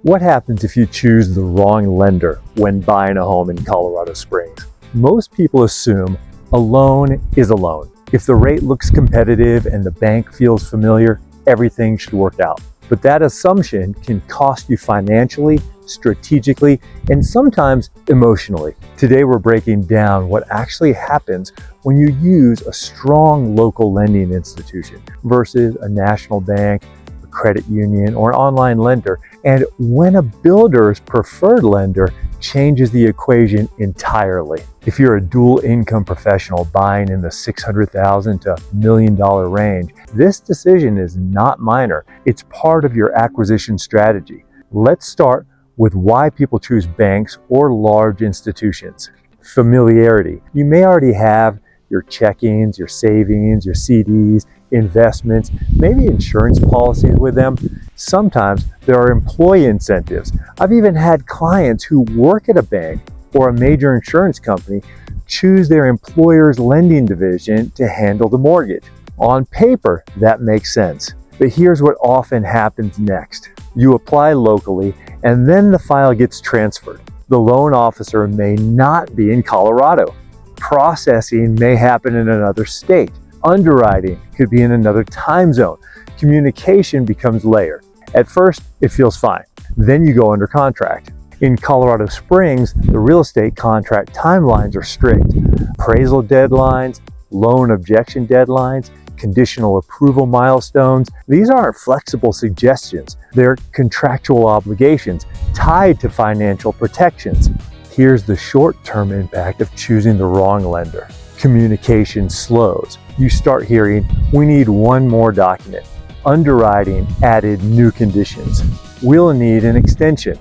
What happens if you choose the wrong lender when buying a home in Colorado Springs? Most people assume a loan is a loan. If the rate looks competitive and the bank feels familiar, everything should work out. But that assumption can cost you financially, strategically, and sometimes emotionally. Today we're breaking down what actually happens when you use a strong local lending institution versus a national bank, a credit union, or an online lender, and when a builder's preferred lender changes the equation entirely. If you're a dual income professional buying in the $600,000 to $1 million range, this decision is not minor. It's part of your acquisition strategy. Let's start with why people choose banks or large institutions. Familiarity. You may already have your checkings, your savings, your CDs, investments, maybe insurance policies with them. Sometimes there are employee incentives. I've even had clients who work at a bank or a major insurance company choose their employer's lending division to handle the mortgage. On paper, that makes sense. But here's what often happens next. You apply locally, and then the file gets transferred. The loan officer may not be in Colorado. Processing may happen in another state. Underwriting could be in another time zone. Communication becomes layered. At first, it feels fine. Then you go under contract. In Colorado Springs, the real estate contract timelines are strict. Appraisal deadlines, loan objection deadlines, conditional approval milestones. These aren't flexible suggestions. They're contractual obligations tied to financial protections. Here's the short-term impact of choosing the wrong lender. Communication slows. You start hearing, "We need one more document." Underwriting added new conditions. "We'll need an extension."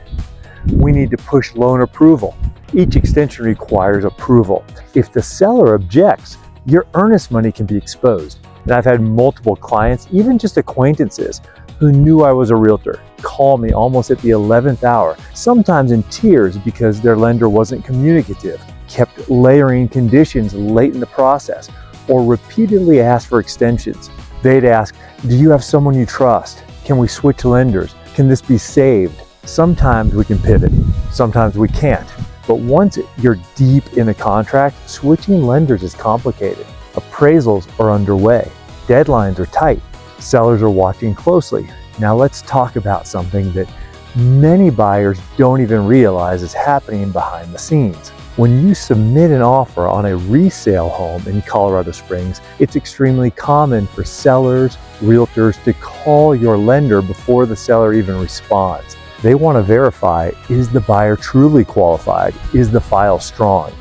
"We need to push loan approval." Each extension requires approval. If the seller objects, your earnest money can be exposed. And I've had multiple clients, even just acquaintances, who knew I was a realtor, call me almost at the 11th hour, sometimes in tears because their lender wasn't communicative, kept layering conditions late in the process, or repeatedly asked for extensions. They'd ask, "Do you have someone you trust? Can we switch lenders? Can this be saved?" Sometimes we can pivot, sometimes we can't. But once you're deep in a contract, switching lenders is complicated. Appraisals are underway. Deadlines are tight. Sellers are watching closely. Now let's talk about something that many buyers don't even realize is happening behind the scenes. When you submit an offer on a resale home in Colorado Springs, it's extremely common for sellers, realtors to call your lender before the seller even responds. They want to verify, is the buyer truly qualified? Is the file strong?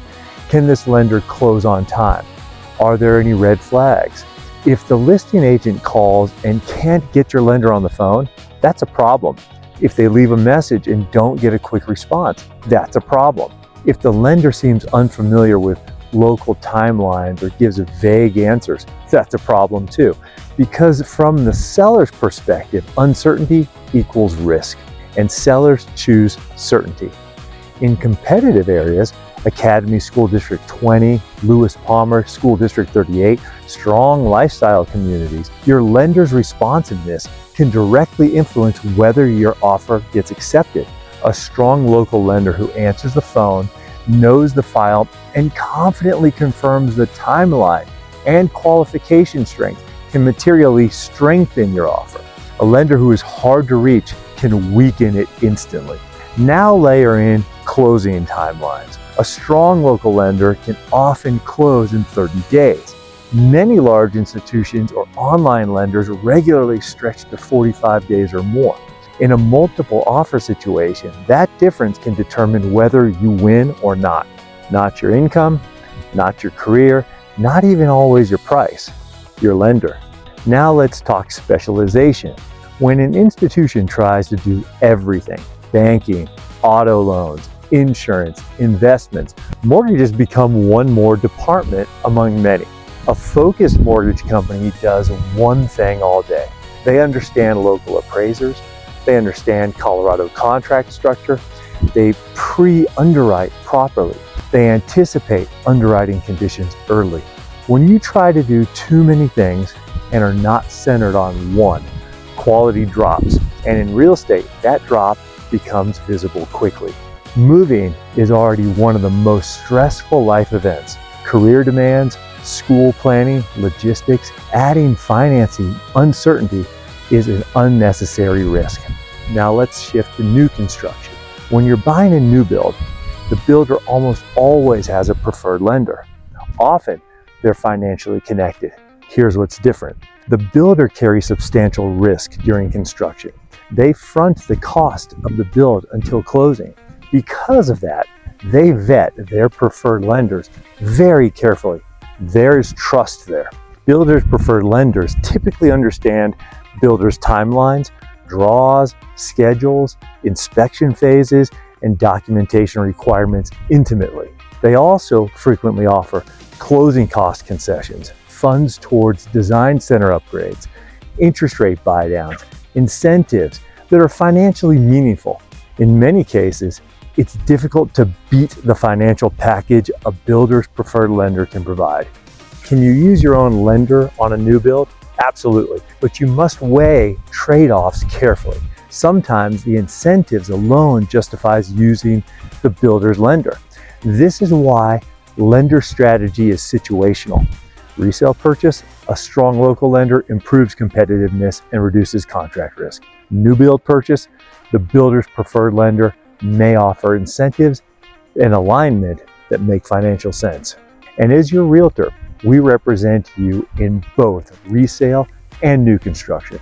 Can this lender close on time? Are there any red flags? If the listing agent calls and can't get your lender on the phone, that's a problem. If they leave a message and don't get a quick response, that's a problem. If the lender seems unfamiliar with local timelines or gives vague answers, that's a problem too. Because from the seller's perspective, uncertainty equals risk, and sellers choose certainty. In competitive areas, Academy School District 20, Lewis Palmer School District 38, strong lifestyle communities, your lender's responsiveness can directly influence whether your offer gets accepted. A strong local lender who answers the phone, knows the file, and confidently confirms the timeline and qualification strength can materially strengthen your offer. A lender who is hard to reach can weaken it instantly. Now layer in closing timelines. A strong local lender can often close in 30 days. Many large institutions or online lenders regularly stretch to 45 days or more. In a multiple offer situation, that difference can determine whether you win or not. Not your income, not your career, not even always your price, your lender. Now let's talk specialization. When an institution tries to do everything, banking, auto loans, insurance, investments, mortgages become one more department among many. A focused mortgage company does one thing all day. They understand local appraisers, they understand Colorado contract structure, they pre-underwrite properly, they anticipate underwriting conditions early. When you try to do too many things and are not centered on one, quality drops. And in real estate, that drop becomes visible quickly. Moving is already one of the most stressful life events. Career demands, school planning, logistics, adding financing uncertainty is an unnecessary risk. Now let's shift to new construction. When you're buying a new build, the builder almost always has a preferred lender. Often, they're financially connected. Here's what's different. The builder carries substantial risk during construction. They front the cost of the build until closing. Because of that, they vet their preferred lenders very carefully. There's trust there. Builders' preferred lenders typically understand builders' timelines, draws, schedules, inspection phases, and documentation requirements intimately. They also frequently offer closing cost concessions, funds towards design center upgrades, interest rate buydowns, incentives that are financially meaningful. In many cases, it's difficult to beat the financial package a builder's preferred lender can provide. Can you use your own lender on a new build? Absolutely, but you must weigh trade-offs carefully. Sometimes the incentives alone justifies using the builder's lender. This is why lender strategy is situational. Resale purchase, a strong local lender improves competitiveness and reduces contract risk. New build purchase, the builder's preferred lender may offer incentives and alignment that make financial sense. And as your realtor, we represent you in both resale and new construction.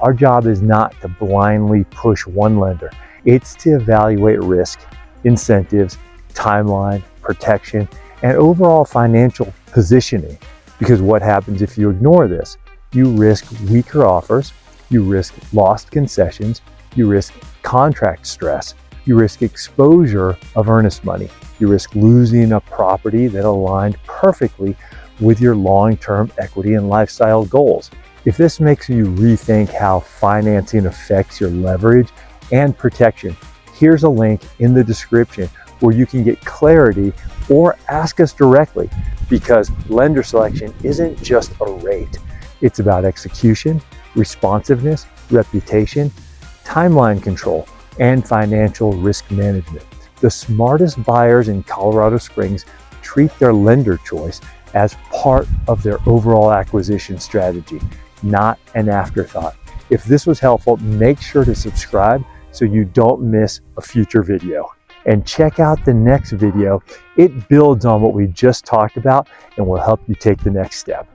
Our job is not to blindly push one lender. It's to evaluate risk, incentives, timeline, protection, and overall financial positioning. Because what happens if you ignore this? You risk weaker offers, you risk lost concessions, you risk contract stress, you risk exposure of earnest money, you risk losing a property that aligned perfectly with your long-term equity and lifestyle goals. If this makes you rethink how financing affects your leverage and protection, here's a link in the description where you can get clarity or ask us directly, because lender selection isn't just a rate. It's about execution, responsiveness, reputation, timeline control, and financial risk management. The smartest buyers in Colorado Springs treat their lender choice as part of their overall acquisition strategy, not an afterthought. If this was helpful, make sure to subscribe so you don't miss a future video. And check out the next video. It builds on what we just talked about and will help you take the next step.